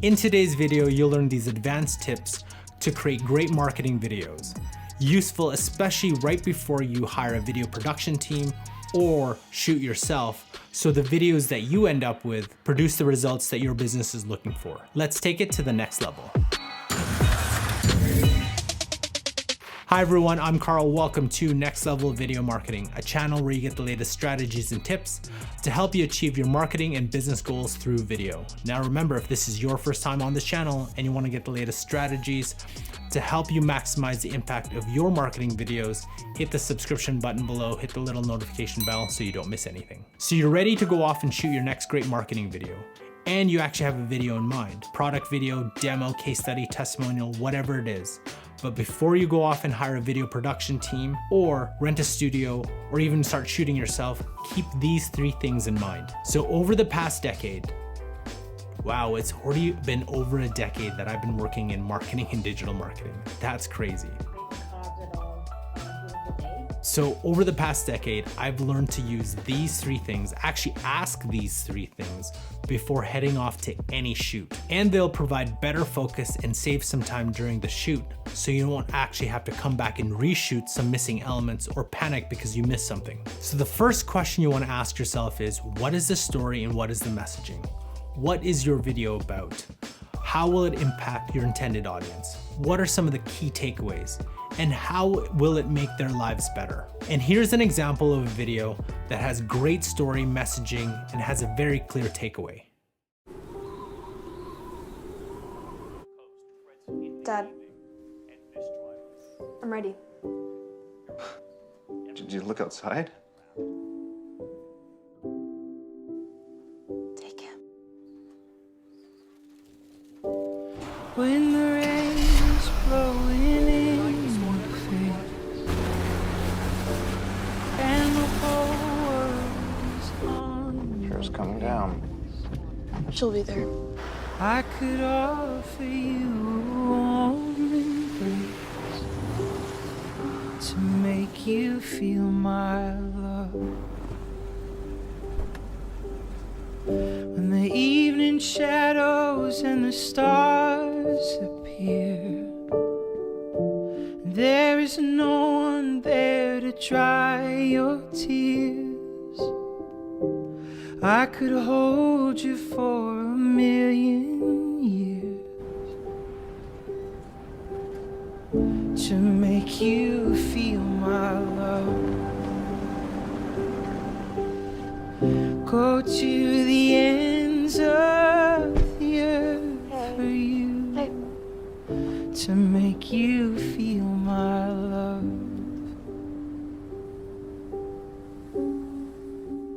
In today's video, you'll learn these advanced tips to create great marketing videos. Useful especially right before you hire a video production team or shoot yourself, so the videos that you end up with produce the results that your business is looking for. Let's take it to the next level. Hi everyone, I'm Carl. Welcome to Next Level Video Marketing, a channel where you get the latest strategies and tips to help you achieve your marketing and business goals through video. Now remember, if this is your first time on this channel and you want to get the latest strategies to help you maximize the impact of your marketing videos, hit the subscription button below, hit the little notification bell so you don't miss anything. So you're ready to go off and shoot your next great marketing video, and you actually have a video in mind, product video, demo, case study, testimonial, whatever it is. But before you go off and hire a video production team or rent a studio or even start shooting yourself, keep these 3 things in mind. So over the past decade, wow, it's already been over a decade that I've been working in marketing and digital marketing. That's crazy. So over the past decade, I've learned to use these 3 things, actually ask these 3 things before heading off to any shoot. And they'll provide better focus and save some time during the shoot, so you won't actually have to come back and reshoot some missing elements or panic because you missed something. So the first question you want to ask yourself is, what is the story and what is the messaging? What is your video about? How will it impact your intended audience? What are some of the key takeaways? And how will it make their lives better? And here's an example of a video that has great story, messaging, and has a very clear takeaway. Dad, I'm ready. Did you look outside? Take him. When the rain's blowing in your face and the whole world's on Sure is coming down. She'll be there. I could offer you a warm embrace to make you feel my love. When the evening shadows and the stars appear, there is no one there to dry your tears. I could hold you for 1,000,000 years to make you feel my love. Go to the ends of the earth for you to make you feel my love.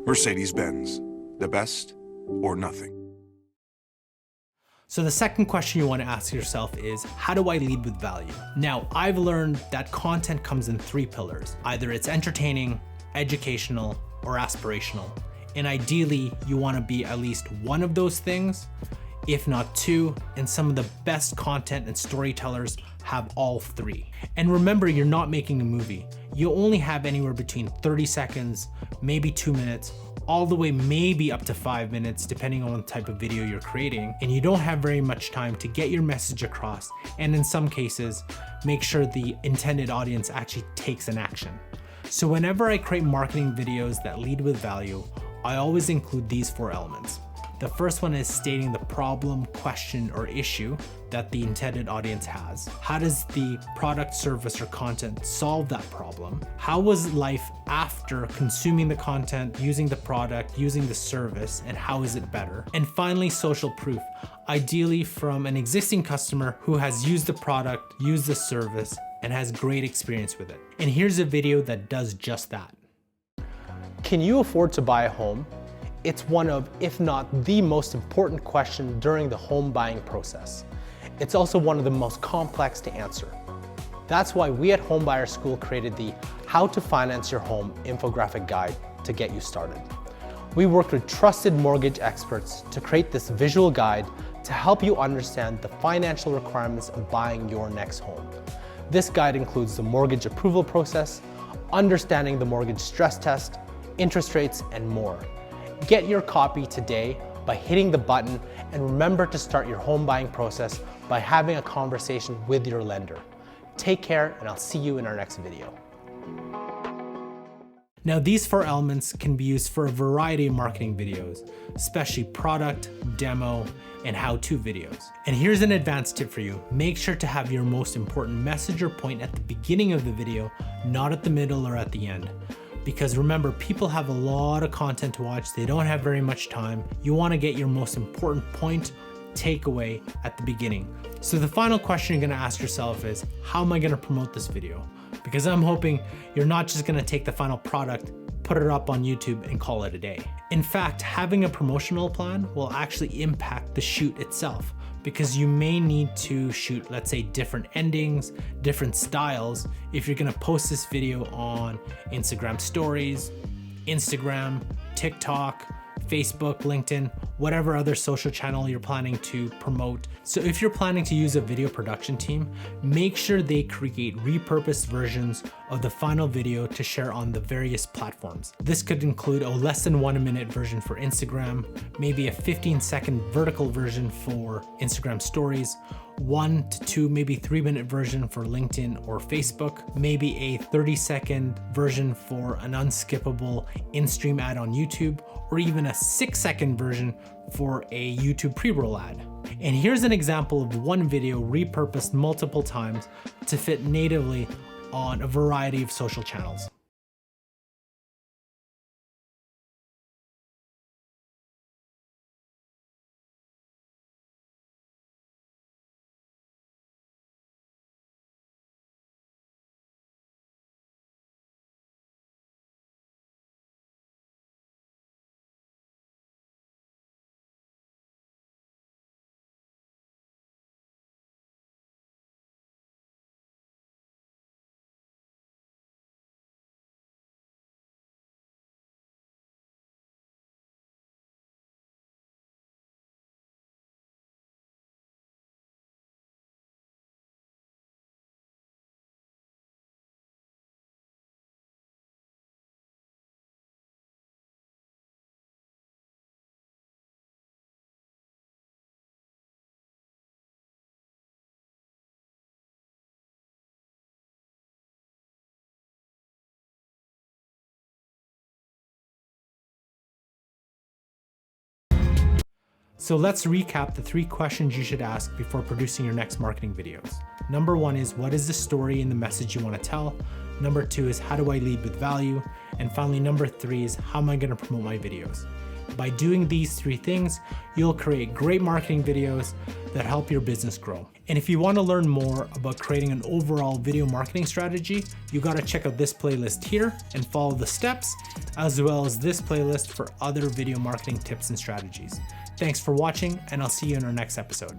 Mercedes-Benz, the best or nothing. So the second question you want to ask yourself is, how do I lead with value? Now, I've learned that content comes in 3 pillars. Either it's entertaining, educational, or aspirational. And ideally, you want to be at least one of those things, if not 2, and some of the best content and storytellers have all 3. And remember, you're not making a movie. You only have anywhere between 30 seconds, maybe 2 minutes, all the way maybe up to 5 minutes, depending on the type of video you're creating. And you don't have very much time to get your message across, and in some cases, make sure the intended audience actually takes an action. So whenever I create marketing videos that lead with value, I always include these 4 elements. The first one is stating the problem, question, or issue that the intended audience has. How does the product, service, or content solve that problem? How was life after consuming the content, using the product, using the service, and how is it better? And finally, social proof, ideally from an existing customer who has used the product, used the service, and has great experience with it. And here's a video that does just that. Can you afford to buy a home? It's one of, if not the most important question during the home buying process. It's also one of the most complex to answer. That's why we at Homebuyer School created the How to Finance Your Home infographic guide to get you started. We worked with trusted mortgage experts to create this visual guide to help you understand the financial requirements of buying your next home. This guide includes the mortgage approval process, understanding the mortgage stress test, interest rates, and more. Get your copy today by hitting the button, and remember to start your home buying process by having a conversation with your lender. Take care, and I'll see you in our next video. Now, these 4 elements can be used for a variety of marketing videos, especially product, demo, and how-to videos. And here's an advanced tip for you. Make sure to have your most important message or point at the beginning of the video, not at the middle or at the end. Because remember, people have a lot of content to watch. They don't have very much time. You want to get your most important point, takeaway at the beginning. So the final question you're going to ask yourself is, how am I going to promote this video? Because I'm hoping you're not just going to take the final product, put it up on YouTube, and call it a day. In fact, having a promotional plan will actually impact the shoot itself, because you may need to shoot, let's say, different endings, different styles if you're going to post this video on Instagram stories, Instagram, TikTok, Facebook, LinkedIn, whatever other social channel you're planning to promote. So if you're planning to use a video production team, make sure they create repurposed versions of the final video to share on the various platforms. This could include a less than 1 minute version for Instagram, maybe a 15-second vertical version for Instagram stories, 1 to 2, maybe 3-minute version for LinkedIn or Facebook, maybe a 30-second version for an unskippable in-stream ad on YouTube, or even a 6-second version for a YouTube pre-roll ad. And here's an example of one video repurposed multiple times to fit natively on a variety of social channels. So let's recap the 3 questions you should ask before producing your next marketing videos. Number 1 is, what is the story and the message you want to tell? Number 2 is, how do I lead with value? And finally, number 3 is, how am I going to promote my videos? By doing these 3 things, you'll create great marketing videos that help your business grow. And if you want to learn more about creating an overall video marketing strategy, you got to check out this playlist here and follow the steps, as well as this playlist for other video marketing tips and strategies. Thanks for watching, and I'll see you in our next episode.